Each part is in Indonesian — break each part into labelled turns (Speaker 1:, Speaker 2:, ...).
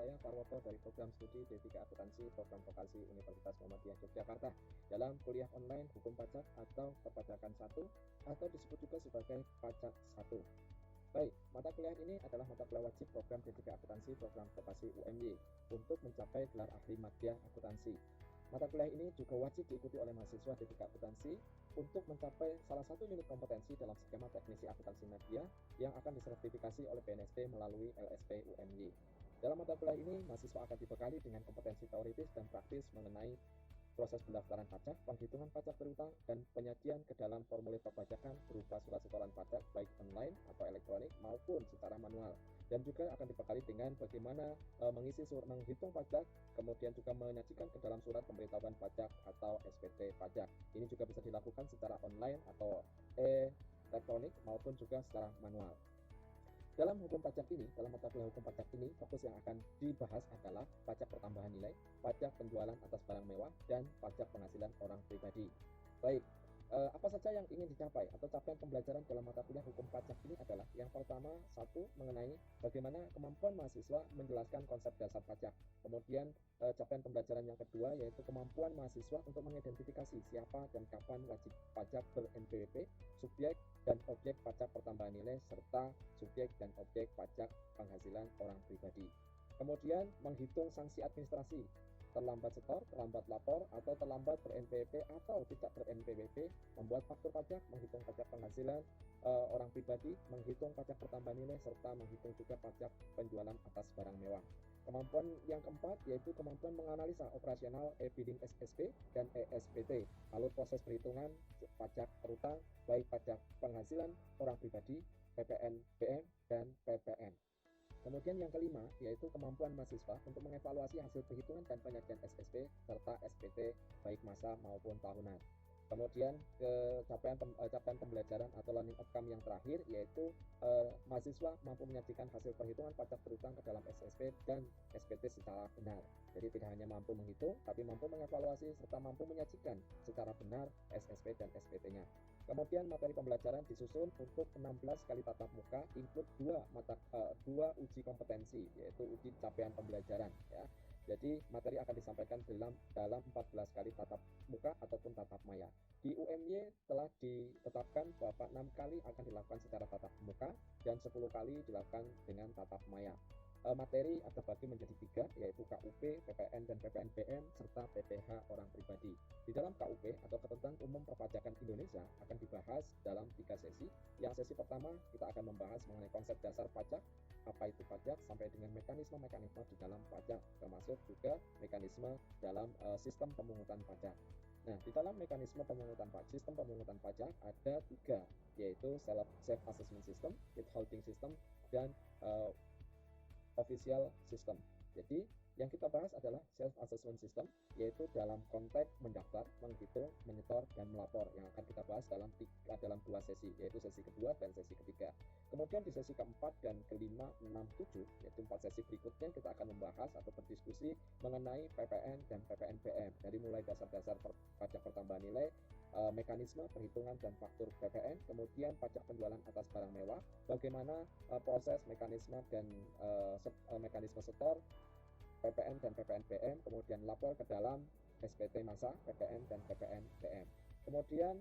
Speaker 1: saya Parwoto dari program studi D3 Akuntansi Program Vokasi Universitas Muhammadiyah Yogyakarta dalam kuliah online Hukum Pajak atau Perpajakan 1 atau disebut juga sebagai Pajak 1. Baik, mata kuliah ini adalah mata kuliah wajib program D3 Akuntansi Program Vokasi UMY untuk mencapai gelar ahli madya akuntansi. Mata kuliah ini juga wajib diikuti oleh mahasiswa D3 Akuntansi untuk mencapai salah satu unit kompetensi dalam skema teknisi akuntansi media yang akan disertifikasi oleh BNSP melalui LSP UMY. Dalam mata kuliah ini, mahasiswa akan dibekali dengan kompetensi teoritis dan praktis mengenai proses pendaftaran pajak, penghitungan pajak berutang, dan penyajian ke dalam formulir perpajakan berupa surat setoran pajak baik online atau elektronik maupun secara manual. Dan juga akan dibekali dengan bagaimana menghitung pajak, kemudian juga menyajikan ke dalam surat pemberitahuan pajak atau SPT pajak. Ini juga bisa dilakukan secara online atau elektronik maupun juga secara manual. Dalam hukum pajak ini, dalam mata kuliah hukum pajak ini, fokus yang akan dibahas adalah pajak pertambahan nilai, pajak penjualan atas barang mewah, dan pajak penghasilan orang pribadi. Baik, apa saja yang ingin dicapai atau capaian pembelajaran dalam mata kuliah hukum pajak ini adalah yang pertama, satu, mengenai bagaimana kemampuan mahasiswa menjelaskan konsep dasar pajak. Kemudian capaian pembelajaran yang kedua yaitu kemampuan mahasiswa untuk mengidentifikasi siapa dan kapan wajib pajak ber-NPWP, subjek dan objek pajak pertambahan nilai serta subjek dan objek pajak penghasilan orang pribadi. Kemudian menghitung sanksi administrasi, terlambat setor, terlambat lapor, atau terlambat ber-NPWP atau tidak ber-NPWP, membuat faktur pajak, menghitung pajak penghasilan orang pribadi, menghitung pajak pertambahan nilai, serta menghitung juga pajak penjualan atas barang mewah. Kemampuan yang keempat yaitu kemampuan menganalisa operasional e-billing SSP dan ESPT, alur proses perhitungan pajak berutang, baik pajak penghasilan orang pribadi, PPN, BM, dan PPN. Kemudian yang kelima yaitu kemampuan mahasiswa untuk mengevaluasi hasil perhitungan dan penyajian SSP serta SPT baik masa maupun tahunan. Kemudian capaian pembelajaran atau learning outcome yang terakhir yaitu mahasiswa mampu menyajikan hasil perhitungan pajak berutang ke dalam SSP dan SPT secara benar. Jadi tidak hanya mampu menghitung, tapi mampu mengevaluasi serta mampu menyajikan secara benar SSP dan SPT-nya. Kemudian materi pembelajaran disusun untuk 16 kali tatap muka, include dua uji kompetensi, yaitu uji capaian pembelajaran. Ya. Jadi materi akan disampaikan dalam 14 kali tatap muka ataupun tatap maya. Di UMY telah ditetapkan bahwa 6 kali akan dilakukan secara tatap muka dan 10 kali dilakukan dengan tatap maya. Materi terbagi menjadi 3, yaitu KUP, PPN dan PPNBM, serta PPh orang pribadi. Di dalam KUP atau Ketentuan Umum Perpajakan Indonesia akan dibahas dalam 3 sesi. Yang sesi pertama kita akan membahas mengenai konsep dasar pajak, apa itu pajak, sampai dengan mekanisme-mekanisme di dalam pajak, termasuk juga mekanisme dalam sistem pemungutan pajak. Nah, di dalam mekanisme sistem pemungutan pajak ada 3, yaitu self-assessment system, withholding system, dan official system. Jadi yang kita bahas adalah self-assessment system, yaitu dalam konteks mendaftar, menghitung, menyetor, dan melapor yang akan kita bahas dalam 2 sesi, yaitu sesi kedua dan sesi ketiga. Kemudian di sesi keempat dan kelima, 6, 7, yaitu 4 sesi berikutnya kita akan membahas atau berdiskusi mengenai PPN dan PPNBM, dari mulai dasar-dasar pajak pertambahan nilai, mekanisme perhitungan dan faktur PPN, kemudian pajak penjualan atas barang mewah, bagaimana proses, mekanisme, dan mekanisme setor, PPN dan PPNBM, kemudian lapor ke dalam SPT masa, PPN dan PPNBM. Kemudian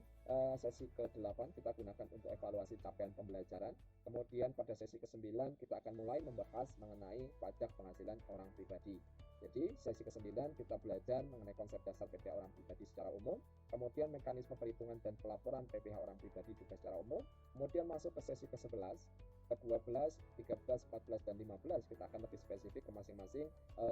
Speaker 1: sesi ke-8 kita gunakan untuk evaluasi capaian pembelajaran. Kemudian pada sesi ke-9 kita akan mulai membahas mengenai pajak penghasilan orang pribadi. Jadi sesi ke-9 kita belajar mengenai konsep dasar PPh orang pribadi secara umum, kemudian mekanisme perhitungan dan pelaporan PPh orang pribadi juga secara umum. Kemudian masuk ke sesi ke-11, ke-12, 13, 14, dan 15 kita akan lebih spesifik ke masing-masing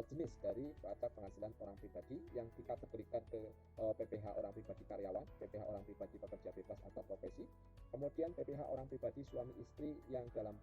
Speaker 1: jenis dari pajak penghasilan orang pribadi yang dikategorikan ke PPh orang pribadi karyawan, PPh orang pribadi pekerja bebas atau profesi, kemudian PPh orang pribadi suami istri yang dalam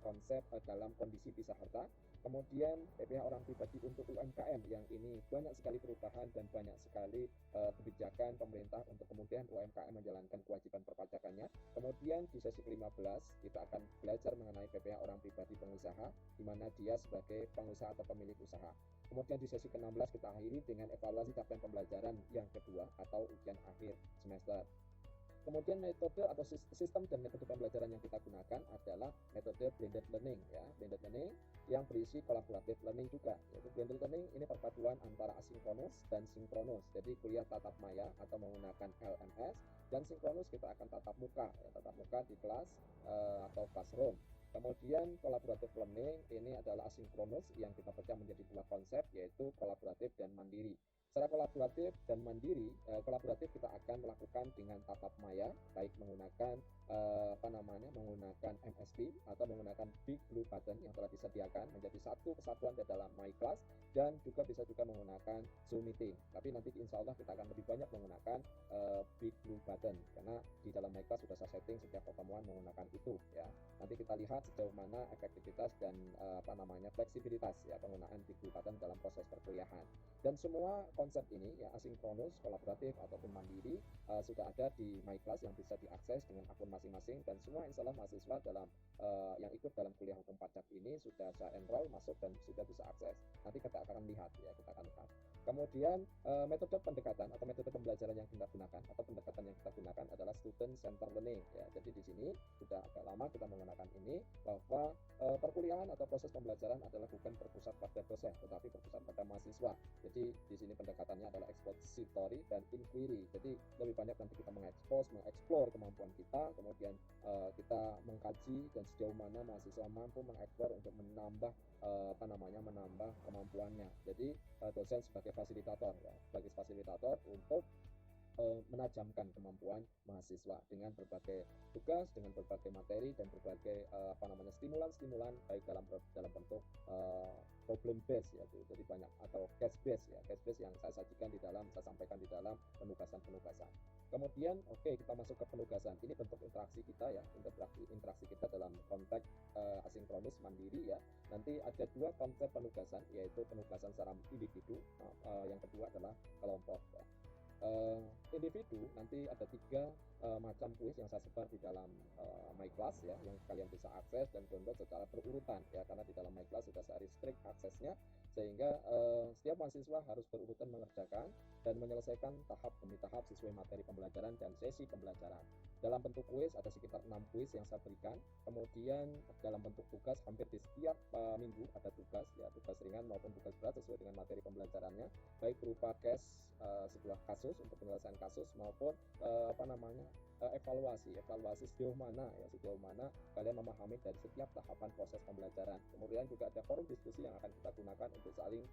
Speaker 1: kondisi pisah harta, kemudian PPh orang pribadi untuk UMKM yang ini banyak sekali perubahan dan banyak sekali kebijakan pemerintah untuk kemudian UMKM menjalankan kewajiban perpajakannya. Kemudian di sesi ke-15 kita akan belajar mengenai PPh orang pribadi pengusaha, di mana dia sebagai pengusaha atau pemilik usaha. Kemudian di sesi ke-16 kita akhiri dengan evaluasi capaian pembelajaran yang kedua atau ujian akhir semester. Kemudian metode atau sistem dan metode pembelajaran yang kita gunakan adalah metode blended learning ya. Blended learning yang berisi collaborative learning juga. Yaitu blended learning ini perpaduan antara asinkronus dan sinkronus. Jadi kuliah tatap maya atau menggunakan LMS, dan sinkronus kita akan tatap muka, ya, tatap muka di kelas atau classroom. Kemudian collaborative learning ini adalah asinkronus yang kita pecah menjadi dua konsep, yaitu kolaboratif dan mandiri. Secara kolaboratif dan mandiri, kolaboratif kita akan melakukan dengan tatap maya, baik menggunakan menggunakan MSD atau menggunakan Big Blue Button yang telah disediakan menjadi satu kesatuan di dalam My Class, dan juga bisa juga menggunakan Zoom Meeting. Tapi nanti insya Allah kita akan lebih banyak menggunakan Big Blue Button karena di dalam My Class sudah saya setting setiap pertemuan menggunakan itu ya. Nanti kita lihat sejauh mana efektivitas dan fleksibilitas ya penggunaan Big Blue Button dalam proses perkuliahan. Dan semua konsep ini ya asinkronus, kolaboratif ataupun mandiri sudah ada di My Class yang bisa diakses dengan akun masing-masing, dan semua insya Allah mahasiswa dalam yang ikut dalam kuliah hukum pajak ini sudah saya enroll masuk dan sudah bisa akses. Nanti kita akan lihat ya, kita akan lihat. Kemudian metode pendekatan atau metode pembelajaran yang kita gunakan atau pendekatan yang kita gunakan adalah student center learning ya. Jadi di sini sudah agak lama kita menggunakan ini, bahwa perkuliahan atau proses pembelajaran adalah bukan berpusat pada dosen tetapi berpusat pada mahasiswa. Jadi di sini pendekatannya adalah expository dan inquiry. Jadi lebih banyak nanti kita mengeksplor kemampuan kita, kemudian kita mengkaji dan sejauh mana mahasiswa mampu mengeksplor untuk menambah menambah kemampuannya. Jadi dosen sebagai fasilitator ya, sebagai fasilitator untuk menajamkan kemampuan mahasiswa dengan berbagai tugas, dengan berbagai materi dan berbagai stimulan-stimulan baik dalam bentuk problem base ya, jadi banyak, atau case base ya, case base yang saya sampaikan di dalam penugasan. Kemudian kita masuk ke penugasan. Ini bentuk interaksi kita ya, interaksi kita dalam konteks asinkronus mandiri ya. Nanti ada dua konsep penugasan, yaitu penugasan secara individu, yang kedua adalah kelompok ya. Individu nanti ada 3 macam kuis yang saya sebar di dalam My Class ya, yang kalian bisa akses dan download secara berurutan ya, karena di dalam My Class sudah saya restrict aksesnya, sehingga setiap mahasiswa harus berurutan mengerjakan dan menyelesaikan tahap demi tahap sesuai materi pembelajaran dan sesi pembelajaran. Dalam bentuk kuis ada sekitar 6 kuis yang saya berikan. Kemudian dalam bentuk tugas, hampir di setiap minggu ada tugas ya, tugas ringan maupun tugas berat sesuai dengan materi pembelajarannya, baik berupa case, sebuah kasus untuk penyelesaian kasus, maupun evaluasi sejauh mana kalian memahami dari setiap tahapan proses pembelajaran. Kemudian juga ada forum diskusi yang akan kita gunakan untuk saling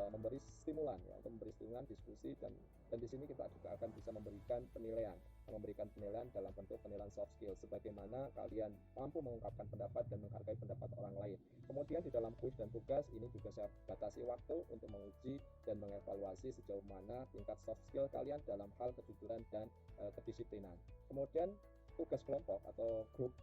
Speaker 1: memberi stimulan ya, untuk memberi stimulan diskusi, dan di sini kita juga akan bisa memberikan penilaian dalam bentuk penilaian soft skill, sebagaimana kalian mampu mengungkapkan pendapat dan menghargai pendapat orang lain. Kemudian di dalam kuis dan tugas ini juga saya batasi waktu untuk menguji dan mengevaluasi sejauh mana tingkat soft skill kalian dalam hal kejujuran dan kedisiplinan. Kemudian tugas kelompok atau grup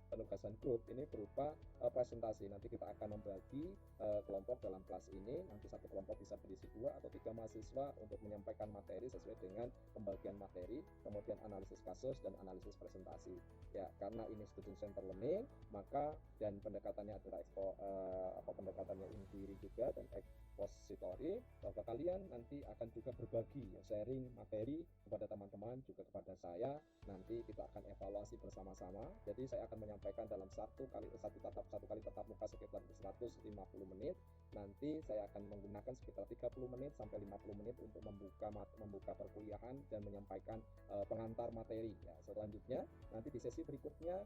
Speaker 1: penugasan grup ini berupa presentasi. Nanti kita akan membagi kelompok dalam kelas ini. Nanti satu kelompok bisa berisi 2 atau 3 mahasiswa untuk menyampaikan materi sesuai dengan pembagian materi, kemudian analisis kasus dan analisis presentasi. Ya, karena ini student center learning, maka dan pendekatannya adalah pendekatannya inquiry juga dan expository, bahwa kalian nanti akan juga berbagi ya, sharing materi kepada teman-teman, juga kepada saya. Nanti kita akan evaluasi bersama-sama. Jadi saya akan menyampaikan dalam satu kali tatap muka sekitar 150 menit. Nanti saya akan menggunakan sekitar 30 menit sampai 50 menit untuk membuka perkuliahan dan menyampaikan pengantar materi ya. Selanjutnya nanti di sesi berikutnya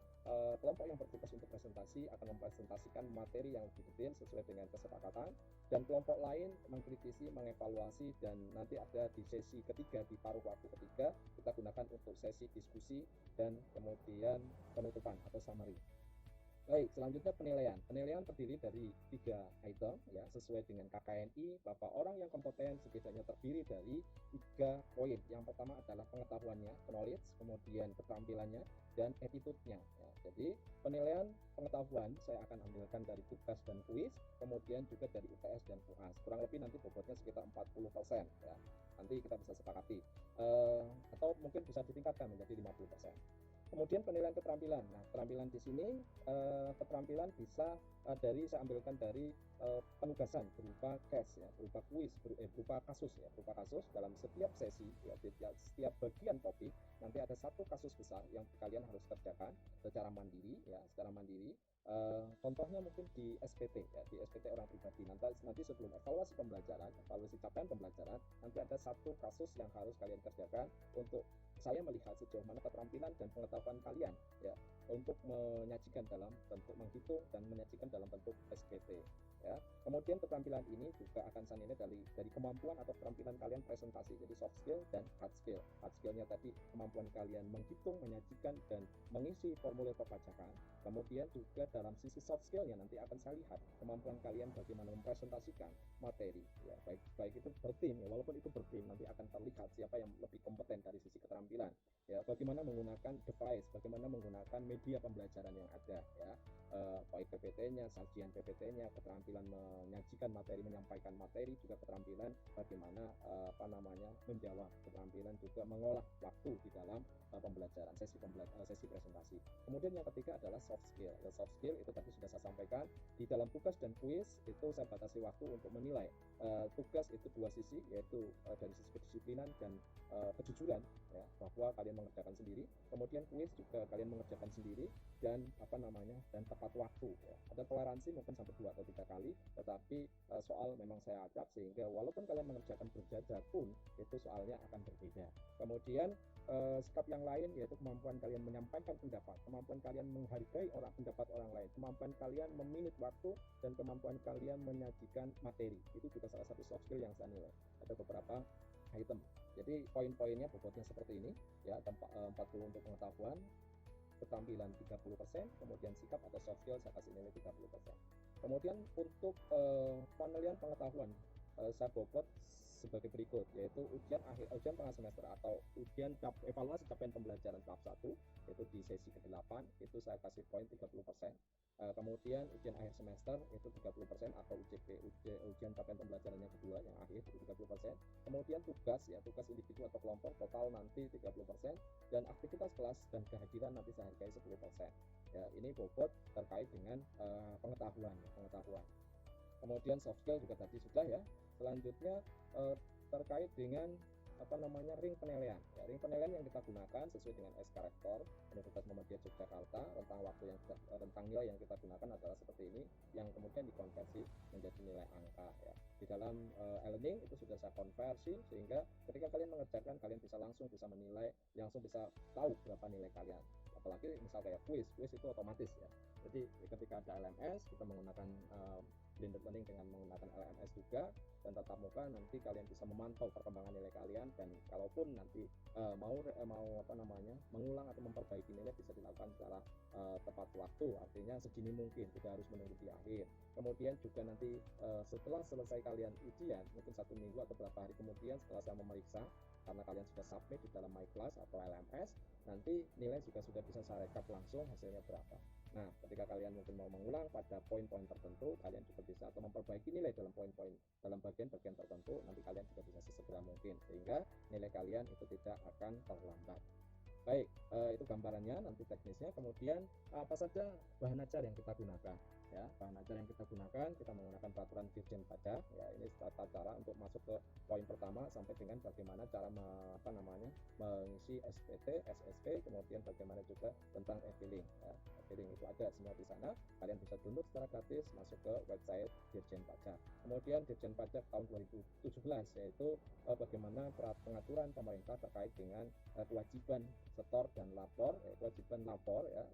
Speaker 1: kelompok yang bertugas untuk presentasi akan mempresentasikan materi yang lebih detail sesuai dengan kesepakatan, dan kelompok lain mengkritisi, mengevaluasi, dan nanti ada di sesi ketiga, di paruh waktu ketiga, kita gunakan untuk sesi diskusi dan kemudian penutupan atau summary. Baik, selanjutnya penilaian. Penilaian terdiri dari 3 item ya, sesuai dengan KKNI, bahwa orang yang kompeten setidaknya terdiri dari 3 poin. Yang pertama adalah pengetahuannya, knowledge, kemudian keterampilannya, dan attitude-nya ya. Jadi penilaian pengetahuan saya akan ambilkan dari tugas dan kuis, kemudian juga dari UTS dan UAS. Kurang lebih nanti bobotnya sekitar 40% ya. Nanti kita bisa sepakati atau mungkin bisa ditingkatkan menjadi 50%. Kemudian penilaian keterampilan. Nah, keterampilan di sini keterampilan bisa saya ambilkan dari penugasan berupa case ya, berupa kuis, berupa kasus ya, berupa kasus dalam setiap sesi ya, setiap bagian topik nanti untuk saya melihat sejauh mana keterampilan dan pengetahuan kalian ya untuk menyajikan dalam bentuk menghitung dan menyajikan dalam bentuk SPT ya. Kemudian keterampilan ini juga akan saya nilai dari kemampuan atau keterampilan kalian presentasi, jadi soft skill dan hard skill. Hard skillnya tadi kemampuan kalian menghitung, menyajikan dan mengisi formulir perpajakan. Kemudian juga dalam sisi soft skillnya nanti akan saya lihat kemampuan kalian bagaimana mempresentasikan materi ya, baik itu bertim ya, walaupun itu bertim nanti akan terlihat siapa yang lebih kompeten dari sisi keterampilan ya, bagaimana menggunakan device, bagaimana menggunakan media pembelajaran yang ada ya, baik PPT-nya, sajian PPT-nya, keterampilan menyajikan materi, menyampaikan materi, juga keterampilan bagaimana menjawab, keterampilan juga mengolah waktu di dalam pembelajaran, sesi presentasi. Kemudian yang ketiga adalah soft skill. Soft skill itu tadi sudah saya sampaikan, di dalam tugas dan kuis itu saya batasi waktu untuk menilai. Tugas itu dua sisi, yaitu dari sisi kedisiplinan dan kejujuran ya, bahwa kalian mengerjakan sendiri. Kemudian kuis juga kalian mengerjakan sendiri dan dan tepat waktu ya. Ada toleransi mungkin sampai 2 atau 3 kali, tetapi soal memang saya acak sehingga walaupun kalian mengerjakan berjajar pun itu soalnya akan berbeda. Kemudian sikap yang lain yaitu kemampuan kalian menyampaikan pendapat, kemampuan kalian menghargai pendapat orang lain, kemampuan kalian meminit waktu, dan kemampuan kalian menyajikan materi. Itu juga salah satu soft skill yang saya nilai. Ada beberapa item. Jadi poin-poinnya bobotnya seperti ini ya, 40 untuk pengetahuan, keterampilan 30%, kemudian sikap atau soft skill saya kasih nilai 30%. Kemudian untuk penilaian pengetahuan saya bobot sebagai berikut, yaitu ujian tengah semester atau ujian evaluasi capaian pembelajaran tahap 1 yaitu di sesi ke-8 itu saya kasih poin 30%. Kemudian ujian akhir semester itu 30% atau ujian capaian pembelajaran yang kedua yang akhir itu 30%. Kemudian tugas individu atau kelompok total nanti 30%, dan aktivitas kelas dan kehadiran nanti saya hargai 10%. Ya, ini bobot terkait dengan pengetahuan. Kemudian soft skill juga tadi sudah ya. Selanjutnya terkait dengan ring penilaian. Ya, ring penilaian yang kita gunakan sesuai dengan SK Rektor Universitas Muhammadiyah Yogyakarta, rentang nilai yang kita gunakan adalah seperti ini, yang kemudian dikonversi menjadi nilai angka ya. Di dalam e-learning itu sudah saya konversi sehingga ketika kalian mengerjakan kalian langsung bisa menilai, langsung bisa tahu berapa nilai kalian. Apalagi misal kayak kuis itu otomatis ya. Jadi ketika ada LMS kita menggunakan blended learning dengan menggunakan LMS juga, dan tatap muka nanti kalian bisa memantau perkembangan nilai kalian, dan kalaupun nanti mengulang atau memperbaiki nilai bisa dilakukan secara tepat waktu, artinya segini mungkin, tidak harus menunggu di akhir. Kemudian juga nanti setelah selesai kalian ujian mungkin 1 minggu atau beberapa hari kemudian setelah saya memeriksa, karena kalian sudah submit di dalam MyClass atau LMS, nanti nilai juga sudah bisa saya rekap langsung hasilnya berapa. Nah, ketika kalian mungkin mau mengulang pada poin-poin tertentu, kalian juga bisa atau memperbaiki nilai dalam poin-poin dalam bagian-bagian tertentu, nanti kalian juga bisa sesegera mungkin sehingga nilai kalian itu tidak akan terlambat. Baik, itu gambarannya, nanti teknisnya. Kemudian apa saja bahan ajar yang kita gunakan ya. Bahan ajar yang kita gunakan, kita menggunakan peraturan Dirjen Pajak ya. Ini tata cara untuk masuk ke poin pertama sampai dengan bagaimana cara mengisi SPT, SSP, kemudian bagaimana juga tentang e-filing ya. E-filing itu ada semua di sana, kalian bisa download secara gratis, masuk ke website Dirjen Pajak. Kemudian Dirjen Pajak tahun 2017 yaitu bagaimana pengaturan pemerintah terkait dengan kewajiban setor dan lapor, kewajiban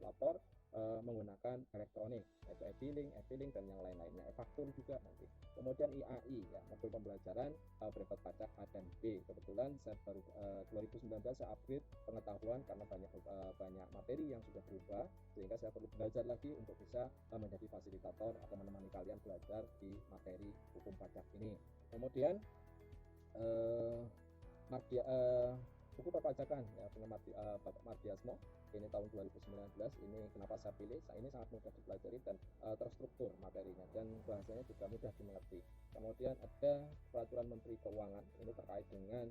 Speaker 1: lapor menggunakan elektronik, yaitu e-filing dan yang lain-lainnya, e-faktur juga nanti. Kemudian IAI ya, modul pembelajaran berikut pajak A dan B. Kebetulan saya baru 2019 saya upgrade pengetahuan karena banyak materi yang sudah berubah, sehingga saya perlu belajar lagi untuk bisa menjadi fasilitator atau menemani kalian belajar di materi hukum pajak ini. Kemudian buku perpajakan ya, punya Bapak Mardiasmo, ini tahun 2019. Ini kenapa saya pilih, ini sangat mudah dipelajari dan terstruktur materinya, dan bahasanya juga mudah dimengerti. Kemudian ada peraturan Menteri Keuangan, ini terkait dengan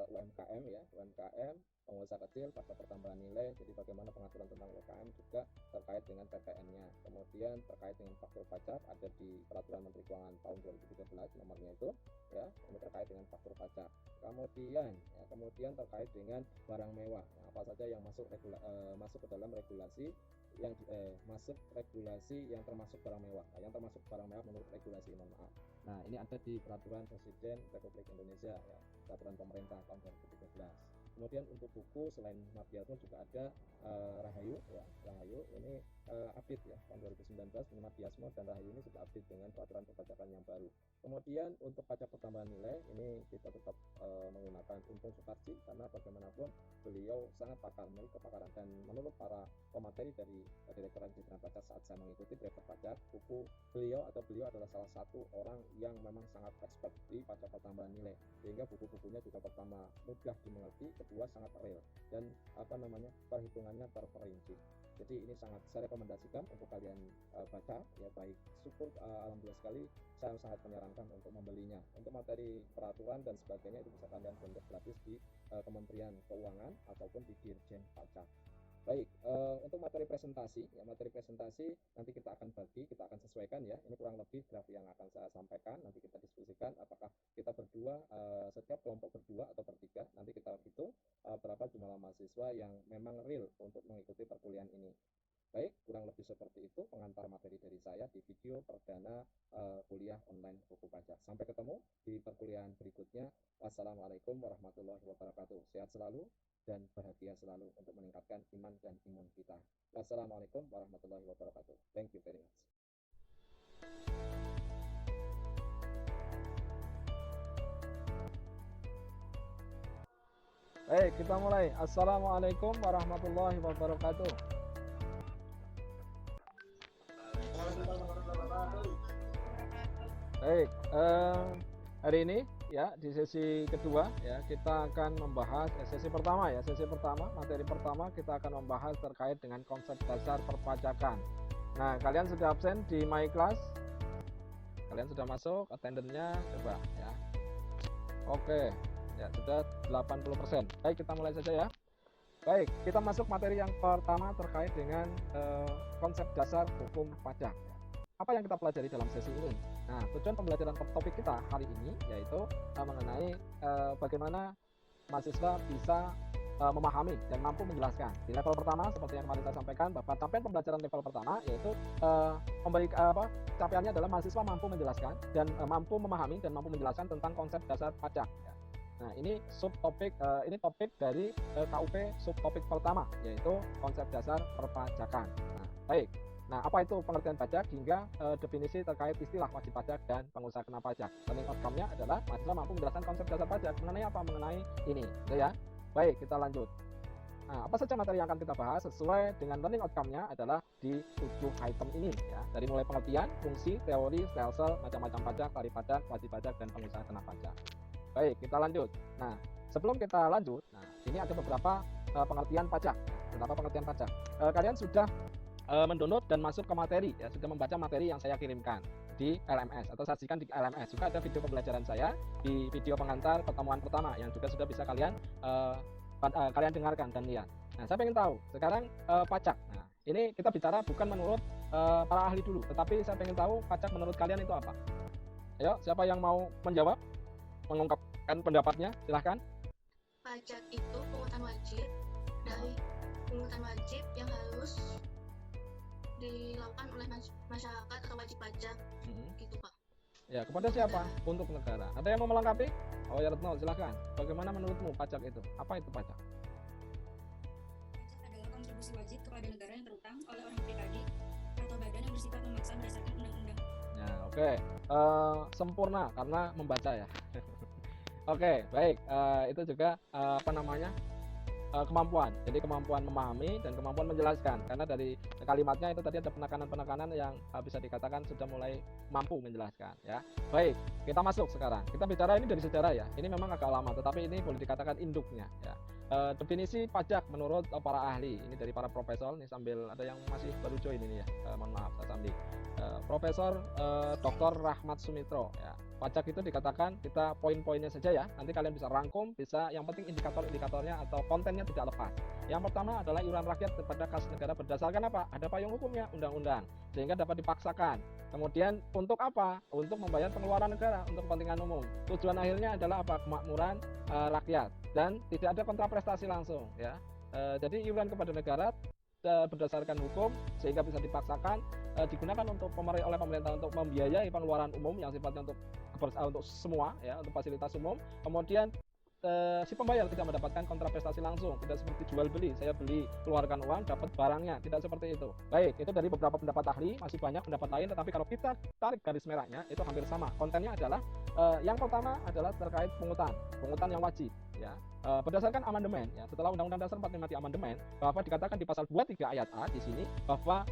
Speaker 1: UMKM ya, UMKM pengusaha kecil pada pertambahan nilai, jadi bagaimana pengaturan tentang UMKM juga terkait dengan PPN-nya. Kemudian terkait dengan faktur pajak ada di peraturan Menteri Keuangan tahun 2013 nomornya itu ya, ini terkait dengan faktur pajak. Kemudian terkait dengan barang mewah, nah, apa saja yang masuk ke dalam regulasi yang masuk regulasi yang termasuk barang mewah. Nah, yang termasuk barang mewah menurut regulasi, mohon maaf. Nah, ini ada di peraturan Presiden Republik Indonesia ya, peraturan pemerintah tahun 2013. Kemudian untuk buku selain Mardiatmo juga ada Rahayu ya. Rahayu ini update ya tahun 2019, Mardiatmo dan Rahayu ini sudah update dengan peraturan perpajakan yang baru. Kemudian untuk pajak pertambahan nilai ini kita tetap menggunakan Untung Sukarji, karena bagaimanapun beliau sangat pakar, memiliki kepakaran, dan menurut para pemateri dari Direktorat Jenderal Pajak saat saya mengikuti driver pajak, buku beliau adalah salah satu orang yang memang sangat expert di pajak pertambahan nilai, sehingga buku-bukunya juga pertama mudah dimengerti, kedua sangat real, dan perhitungannya terperinci. Jadi ini sangat saya rekomendasikan untuk kalian baca ya. Baik, syukur alhamdulillah sekali, saya sangat menyarankan untuk membelinya. Untuk materi peraturan dan sebagainya itu bisa kalian download gratis di Kementerian Keuangan ataupun di Dirjen Pajak. Baik, untuk materi presentasi nanti kita akan bagi, kita akan sesuaikan ya. Ini kurang lebih draft yang akan saya sampaikan. Nanti kita diskusikan apakah kita berdua, setiap kelompok berdua atau bertiga. Nanti kita hitung berapa jumlah mahasiswa yang memang real untuk mengikuti perkuliahan ini. Baik, kurang lebih seperti itu pengantar materi dari saya di video perdana kuliah online buku pajak. Sampai ketemu di perkuliahan berikutnya. Wassalamualaikum warahmatullahi wabarakatuh. Sehat selalu dan bahagia selalu untuk meningkatkan iman dan imun kita. Wassalamualaikum warahmatullahi wabarakatuh. Thank you very much.
Speaker 2: Baik, kita mulai. Assalamualaikum warahmatullahi wabarakatuh. Baik, hari ini ya di sesi kedua ya kita akan membahas sesi pertama ya. Sesi pertama, materi pertama kita akan membahas terkait dengan konsep dasar perpajakan. Nah, kalian sudah absen di My Class? Kalian sudah masuk? Attendance-nya coba ya. Oke. Ya, sudah 80%. Baik, kita mulai saja ya. Baik, kita masuk materi yang pertama terkait dengan konsep dasar hukum pajak. Apa yang kita pelajari dalam sesi ini? Nah, tujuan pembelajaran topik kita hari ini yaitu mengenai bagaimana mahasiswa bisa memahami dan mampu menjelaskan. Di level pertama, seperti yang kemarin saya sampaikan, bahwa capaian pembelajaran level pertama yaitu capaiannya adalah mahasiswa mampu menjelaskan dan mampu memahami dan mampu menjelaskan tentang konsep dasar pajak. Nah, ini subtopik, ini topik dari KUP subtopik pertama, yaitu konsep dasar perpajakan. Nah, baik. Nah, apa itu pengertian pajak hingga definisi terkait istilah wajib pajak dan pengusaha kena pajak. Learning outcome-nya adalah mahasiswa mampu menjelaskan konsep dasar pajak. Mengenai apa? Mengenai ini, gitu ya. Baik, kita lanjut. Nah, apa saja materi yang akan kita bahas sesuai dengan learning outcome-nya adalah di 7 item ini ya. Dari mulai pengertian, fungsi, teori, stelsel, macam-macam pajak, tarif pajak, wajib pajak, dan pengusaha kena pajak. Baik, kita lanjut. Nah, sebelum kita lanjut, nah ini ada beberapa pengertian pajak. Beberapa pengertian pajak. Kalian sudah mendownload dan masuk ke materi ya, sudah membaca materi yang saya kirimkan di LMS atau sajikan di LMS. Juga ada video pembelajaran saya di video pengantar pertemuan pertama yang juga sudah bisa kalian dengarkan dan lihat. Nah, saya ingin tahu sekarang pajak. Nah, ini kita bicara bukan menurut para ahli dulu, tetapi saya ingin tahu pajak menurut kalian itu apa. Ayo, siapa yang mau menjawab, mengungkapkan pendapatnya, silahkan.
Speaker 3: Pajak itu pungutan wajib dari pungutan wajib yang harus dilakukan oleh masyarakat atau wajib pajak, gitu Pak.
Speaker 2: Ya, kepada siapa? Untuk negara. Ada yang mau melengkapi? Oh ya, Retno, silahkan. Bagaimana menurutmu pajak itu? Apa itu pajak?
Speaker 4: Pajak adalah kontribusi wajib kepada negara yang terutang oleh orang pribadi atau badan yang bersifat memaksa berdasarkan undang-undang.
Speaker 2: Ya, oke. Sempurna karena membaca ya. Oke, baik. Itu juga kemampuan. Jadi kemampuan memahami dan kemampuan menjelaskan. Karena dari kalimatnya itu tadi ada penekanan-penekanan yang bisa dikatakan sudah mulai mampu menjelaskan ya. Baik, kita masuk sekarang. Kita bicara ini dari sejarah ya. Ini memang agak lama, tetapi ini boleh dikatakan induknya ya. Definisi pajak menurut para ahli, ini dari para profesor. Nih sambil ada yang masih baru join ini ya. Mohon maaf saya sambil. Profesor Dr. Rahmat Sumitro ya. Pajak itu dikatakan kita poin-poinnya saja ya. Nanti kalian bisa rangkum, bisa yang penting indikator-indikatornya atau kontennya tidak lepas. Yang pertama adalah iuran rakyat kepada kas negara berdasarkan apa? Ada payung hukumnya, undang-undang, sehingga dapat dipaksakan. Kemudian untuk apa? Untuk membayar pengeluaran negara untuk kepentingan umum. Tujuan akhirnya adalah apa? Kemakmuran rakyat dan tidak ada kontraprestasi langsung ya. Jadi iuran kepada negara berdasarkan hukum sehingga bisa dipaksakan digunakan oleh pemerintah untuk membiayai pengeluaran umum yang sifatnya untuk semua ya, untuk fasilitas umum. Kemudian si pembayar tidak mendapatkan kontraprestasi langsung, tidak seperti jual beli, saya beli keluarkan uang dapat barangnya, tidak seperti itu. Baik, itu dari beberapa pendapat ahli, masih banyak pendapat lain, tetapi kalau kita tarik garis merahnya itu hampir sama. Kontennya adalah yang pertama adalah terkait pungutan yang wajib, ya. Berdasarkan amandemen, ya, setelah Undang-Undang Dasar 45 di amandemen, bahwa dikatakan di pasal 23 ayat A di sini bahwa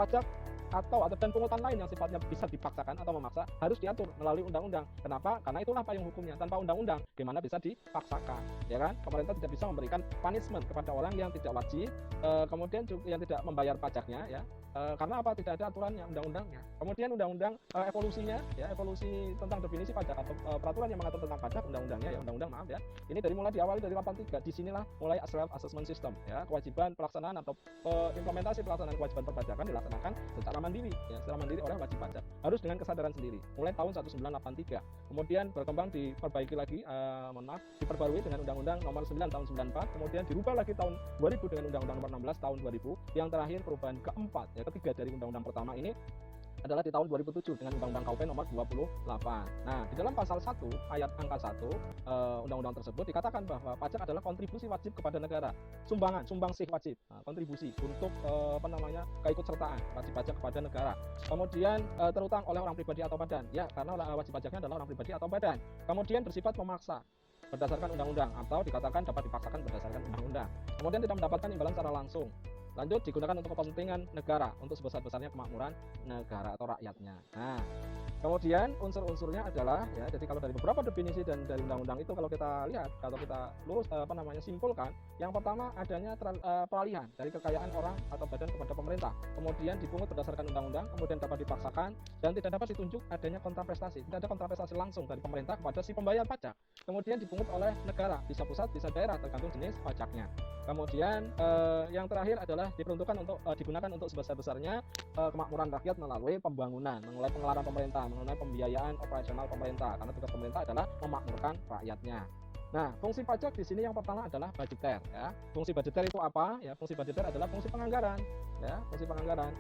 Speaker 2: pajak atau dan pungutan lain yang sifatnya bisa dipaksakan atau memaksa harus diatur melalui undang-undang. Kenapa? Karena itulah payung hukumnya. Tanpa undang-undang, gimana bisa dipaksakan? Ya kan? Pemerintah tidak bisa memberikan punishment kepada orang yang tidak wajib, kemudian juga yang tidak membayar pajaknya, ya. Karena apa? Tidak ada aturannya, undang-undangnya. Kemudian undang-undang evolusinya, ya, evolusi tentang definisi pajak atau peraturan yang mengatur tentang pajak, undang-undangnya, ya, undang-undang, maaf, ya. Ini mulai diawali dari 83. Disinilah mulai self assessment system, ya, kewajiban pelaksanaan atau implementasi pelaksanaan kewajiban perpajakan dilaksanakan secara mandiri, ya, secara mandiri oleh wajib pajak, harus dengan kesadaran sendiri. Mulai tahun 1983. Kemudian berkembang diperbaiki lagi, diperbarui dengan Undang-Undang Nomor 9 tahun 94. Kemudian dirubah lagi tahun 2000 dengan Undang-Undang Nomor 16 tahun 2000. Yang terakhir perubahan keempat, ya, ketiga dari undang-undang pertama ini adalah di tahun 2007 dengan Undang-Undang KUP nomor 28. Nah, di dalam pasal 1 ayat angka 1 undang-undang tersebut dikatakan bahwa pajak adalah kontribusi wajib kepada negara, sumbangsih wajib, kontribusi untuk keikutsertaan wajib pajak kepada negara. Kemudian terutang oleh orang pribadi atau badan, ya, karena wajib pajaknya adalah orang pribadi atau badan. Kemudian bersifat memaksa berdasarkan undang-undang atau dikatakan dapat dipaksakan berdasarkan undang-undang. Kemudian tidak mendapatkan imbalan secara langsung. Lanjut, digunakan untuk kepentingan negara, untuk sebesar-besarnya kemakmuran negara atau rakyatnya. Nah, kemudian unsur-unsurnya adalah, ya, jadi kalau dari beberapa definisi dan dari undang-undang itu kalau kita lihat, kalau kita simpulkan, yang pertama adanya peralihan dari kekayaan orang atau badan kepada pemerintah, kemudian dipungut berdasarkan undang-undang, kemudian dapat dipaksakan dan tidak dapat ditunjuk adanya kontraprestasi, tidak ada kontraprestasi langsung dari pemerintah kepada si pembayar pajak. Kemudian dipungut oleh negara, bisa pusat, bisa daerah, tergantung jenis pajaknya. Kemudian yang terakhir adalah diperuntukkan untuk digunakan untuk sebesar-besarnya kemakmuran rakyat melalui pembangunan, melalui pengeluaran pemerintah, mengenai pembiayaan operasional pemerintah, karena tugas pemerintah adalah memakmurkan rakyatnya. Nah, fungsi pajak di sini yang pertama adalah budgeter, ya. Fungsi budgeter itu apa? Ya, fungsi budgeter adalah fungsi penganggaran, ya, fungsi penganggaran.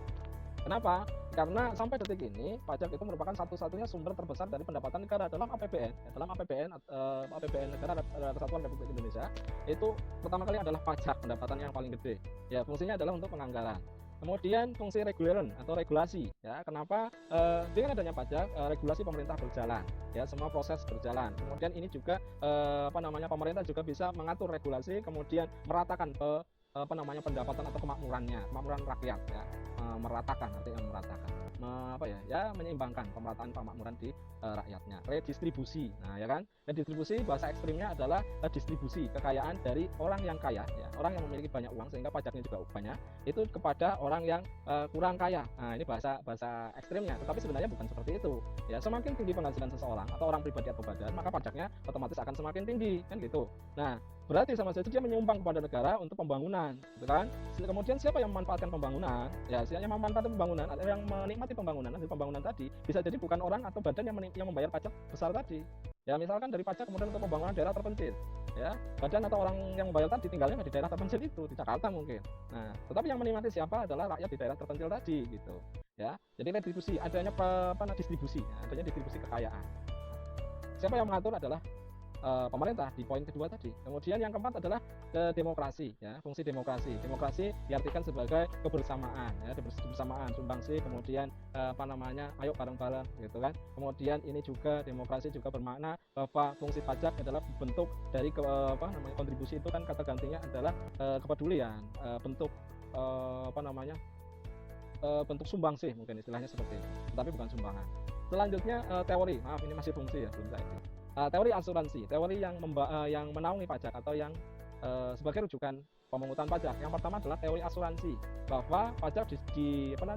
Speaker 2: Kenapa? Karena sampai detik ini pajak itu merupakan satu-satunya sumber terbesar dari pendapatan negara dalam APBN. Dalam APBN negara Kesatuan Republik Indonesia itu pertama kali adalah pajak, pendapatan yang paling gede. Ya, fungsinya adalah untuk penganggaran. Kemudian fungsi reguleran atau regulasi, ya. Kenapa? Dengan adanya pajak, regulasi pemerintah berjalan, ya, semua proses berjalan. Kemudian ini juga pemerintah juga bisa mengatur regulasi, kemudian meratakan pendapatan atau kemakmuran rakyat, ya. Meratakan, artinya meratakan, menyeimbangkan pemerataan kemakmuran di rakyatnya. Redistribusi, nah, ya kan, redistribusi bahasa ekstrimnya adalah distribusi kekayaan dari orang yang kaya, ya, orang yang memiliki banyak uang sehingga pajaknya juga banyak, itu kepada orang yang kurang kaya. Nah, ini bahasa ekstrimnya, tetapi sebenarnya bukan seperti itu, ya. Semakin tinggi penghasilan seseorang atau orang pribadi atau badan, maka pajaknya otomatis akan semakin tinggi, kan gitu. Nah, berarti sama saja dia menyumbang kepada negara untuk pembangunan, gitu kan. Kemudian siapa yang memanfaatkan pembangunan? Ya, siapa yang memanfaatkan pembangunan, atau yang menikmati pembangunan dari pembangunan tadi, bisa jadi bukan orang atau badan yang membayar pajak besar tadi. Ya, misalkan dari pajak kemudian untuk pembangunan daerah terpencil, ya, badan atau orang yang membayar tadi tinggalnya di daerah terpencil itu, di Jakarta mungkin. Nah, tetapi yang menikmati siapa adalah rakyat di daerah terpencil tadi, gitu. Ya, jadi redistribusi, adanya distribusi, ya, adanya distribusi kekayaan. Siapa yang mengatur adalah pemerintah di poin kedua tadi. Kemudian yang keempat adalah demokrasi, ya, fungsi demokrasi. Demokrasi diartikan sebagai kebersamaan, ya, kebersamaan, sumbangsih, kemudian ayo bareng-bareng, gitu kan. Kemudian ini juga demokrasi juga bermakna bahwa fungsi pajak adalah bentuk dari kontribusi itu kan kata gantinya adalah kepedulian, bentuk bentuk sumbangsih mungkin istilahnya seperti itu, tapi bukan sumbangan. Selanjutnya teori, maaf ini masih fungsi ya, belum saya. Teori asuransi, teori yang menaungi pajak atau yang sebagai rujukan pemungutan pajak. Yang pertama adalah teori asuransi, bahwa pajak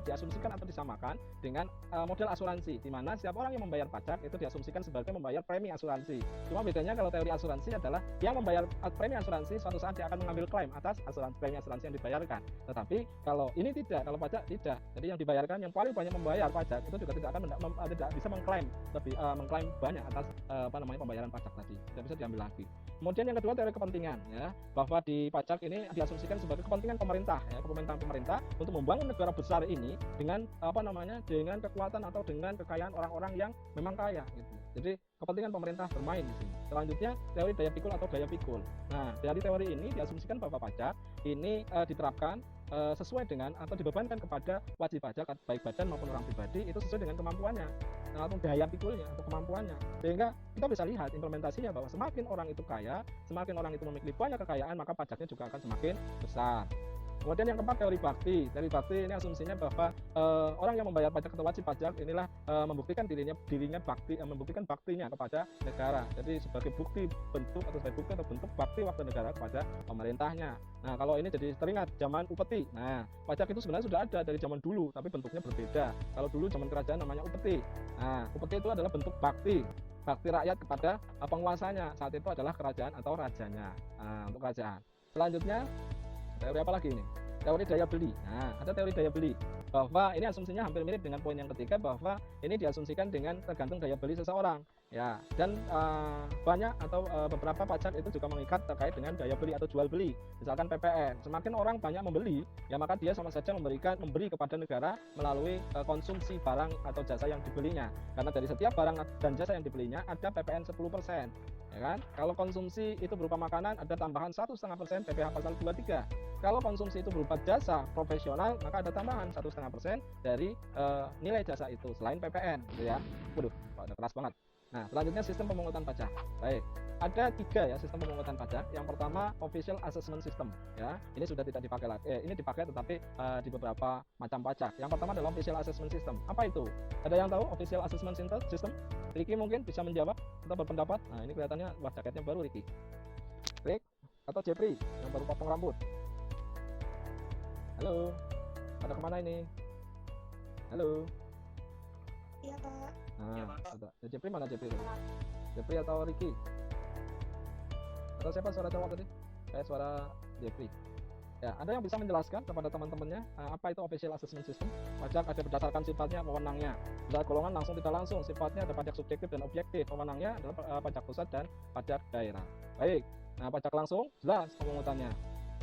Speaker 2: diasumsikan atau disamakan dengan model asuransi, di mana setiap orang yang membayar pajak itu diasumsikan sebagai membayar premi asuransi. Cuma bedanya kalau teori asuransi adalah yang membayar premi asuransi suatu saat dia akan mengambil klaim atas premi asuransi yang dibayarkan. Tetapi kalau ini tidak, kalau pajak tidak. Jadi yang dibayarkan, yang paling banyak membayar pajak itu juga tidak bisa mengklaim banyak atas pembayaran pajak tadi, tidak bisa diambil lagi. Kemudian yang kedua teori kepentingan, ya, bahwa di pajak ini diasumsikan sebagai kepentingan pemerintah, ya, kepentingan pemerintah untuk membangun negara besar ini dengan dengan kekuatan atau dengan kekayaan orang-orang yang memang kaya, gitu. Jadi kepentingan pemerintah bermain di sini. Selanjutnya teori daya pikul atau gaya pikul. Nah, dari teori ini diasumsikan bahwa pajak ini diterapkan sesuai dengan atau dibebankan kepada wajib pajak baik badan maupun orang pribadi itu sesuai dengan kemampuannya atau daya pikulnya atau kemampuannya, sehingga kita bisa lihat implementasinya bahwa semakin orang itu kaya, semakin orang itu memiliki banyak kekayaan, maka pajaknya juga akan semakin besar. Kemudian yang keempat teori bakti. Teori bakti ini asumsinya bahwa orang yang membayar pajak atau wajib pajak inilah membuktikan dirinya bakti, membuktikan baktinya kepada negara. Jadi sebagai bukti bentuk atau bentuk bakti waktu negara kepada pemerintahnya. Nah, kalau ini jadi teringat zaman upeti. Nah, pajak itu sebenarnya sudah ada dari zaman dulu, tapi bentuknya berbeda. Kalau dulu zaman kerajaan namanya upeti. Nah, upeti itu adalah bentuk bakti rakyat kepada penguasanya. Saat itu adalah kerajaan atau rajanya. Nah, untuk kerajaan. Selanjutnya teori apa lagi ini? Teori daya beli. Nah, ada teori daya beli bahwa ini asumsinya hampir mirip dengan poin yang ketiga, bahwa ini diasumsikan dengan tergantung daya beli seseorang, ya. Dan banyak atau beberapa pajak itu juga mengikat terkait dengan daya beli atau jual beli. Misalkan PPN, semakin orang banyak membeli, ya maka dia sama saja memberi kepada negara melalui konsumsi barang atau jasa yang dibelinya. Karena dari setiap barang dan jasa yang dibelinya ada PPN 10%. Ya kan? Kalau konsumsi itu berupa makanan ada tambahan 1,5% PPh pasal 23. Kalau konsumsi itu berupa jasa profesional maka ada tambahan 1,5% dari nilai jasa itu selain PPN, gitu ya. Waduh, udah keras banget. Nah, selanjutnya sistem pemungutan pajak. Baik, ada 3 ya sistem pemungutan pajak. Yang pertama official assessment system, ya. Ini sudah tidak dipakai lagi. Ini dipakai tetapi di beberapa macam pajak. Yang pertama adalah official assessment system. Apa itu? Ada yang tahu official assessment system? Ricky mungkin bisa menjawab atau berpendapat. Nah, ini kelihatannya wah jaketnya baru Ricky. Rick atau Jeffrey yang baru potong rambut. Halo, pada kemana ini? Halo.
Speaker 3: Iya, Pak.
Speaker 2: Nah, ada. Ya, Jeffrey mana Jeffrey? Jeffrey atau Ricky? Atau siapa suara cowok tadi? Kayak suara Jeffrey. Ya, ada yang bisa menjelaskan kepada teman-temannya apa itu official assessment system? Pajak ada berdasarkan sifatnya, wewenangnya. Ada golongan langsung tidak langsung, sifatnya ada pajak subjektif dan objektif. Wewenangnya adalah pajak pusat dan pajak daerah. Baik. Nah, pajak langsung jelas pemungutannya.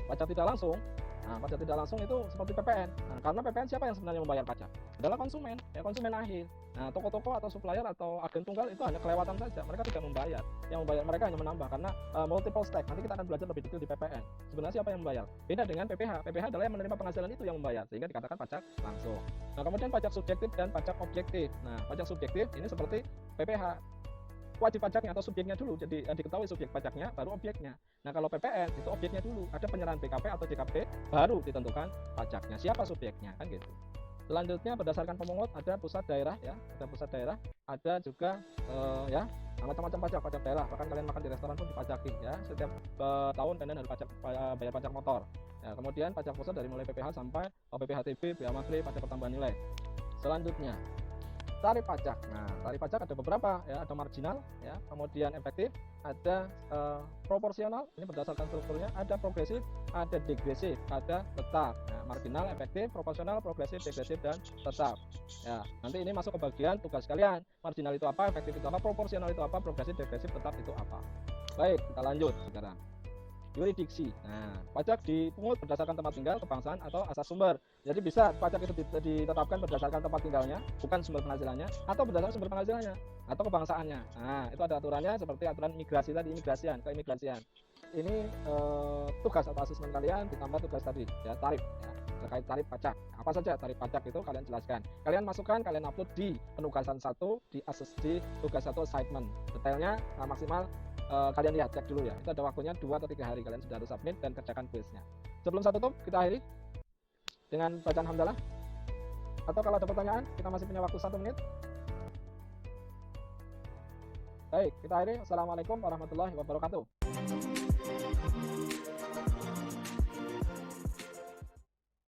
Speaker 2: Pajak tidak langsung. Nah, pajak tidak langsung itu seperti PPN. Nah, karena PPN siapa yang sebenarnya membayar pajak? Adalah konsumen, ya konsumen akhir. Nah, toko-toko atau supplier atau agen tunggal itu hanya kelewatan saja. Mereka tidak membayar. Yang membayar mereka hanya menambah karena multiple stack. Nanti kita akan belajar lebih detail di PPN. Sebenarnya siapa yang membayar? Beda dengan PPh. PPh adalah yang menerima penghasilan itu yang membayar, sehingga dikatakan pajak langsung. Nah, kemudian pajak subjektif dan pajak objektif. Nah, pajak subjektif ini seperti PPh. Wajib pajaknya atau subjeknya dulu, jadi diketahui subjek pajaknya baru objeknya. Nah, kalau PPN itu objeknya dulu, ada penyerahan BKP atau JKP baru ditentukan pajaknya, siapa subjeknya, kan gitu. Selanjutnya berdasarkan pemungut ada pusat daerah, ya, ada pusat daerah, ada juga ya macam-macam pajak daerah. Bahkan kalian makan di restoran pun dipajaki, ya. Setiap tahun kalian harus bayar pajak motor. Ya, kemudian pajak pusat dari mulai PPh sampai PPHTB, Bea Masri, pajak pertambahan nilai. Selanjutnya tarif pajak. Nah, tarif pajak ada beberapa, ya, ada marginal, ya, kemudian efektif, ada proporsional, ini berdasarkan strukturnya, ada progresif, ada degresif, ada tetap. Nah, marginal, efektif, proporsional, progresif, degresif, dan tetap. Ya, nanti ini masuk ke bagian tugas kalian. Marginal itu apa, efektif itu apa, proporsional itu apa, progresif, degresif, tetap itu apa. Baik, kita lanjut sekarang. Yurisdiksi. Nah, pajak dipungut berdasarkan tempat tinggal, kebangsaan, atau asal sumber. Jadi bisa pajak itu ditetapkan berdasarkan tempat tinggalnya, bukan sumber penghasilannya, atau berdasarkan sumber penghasilannya, atau kebangsaannya. Nah, itu ada aturannya seperti aturan imigrasi tadi, keimigrasian. Ini tugas atau asesmen kalian ditambah tugas tadi, ya, tarif, ya, terkait tarif pajak. Apa saja tarif pajak itu kalian jelaskan. Kalian masukkan, kalian upload di penugasan 1, di tugas 1 assignment. Detailnya maksimal kalian lihat, cek dulu, ya. Itu ada waktunya 2 atau 3 hari, kalian sudah harus submit dan kerjakan kuisnya. Sebelum saya tutup, kita akhiri dengan bacaan hamdalah. Atau kalau ada pertanyaan, kita masih punya waktu 1 menit. Baik, kita akhiri. Assalamualaikum warahmatullahi wabarakatuh.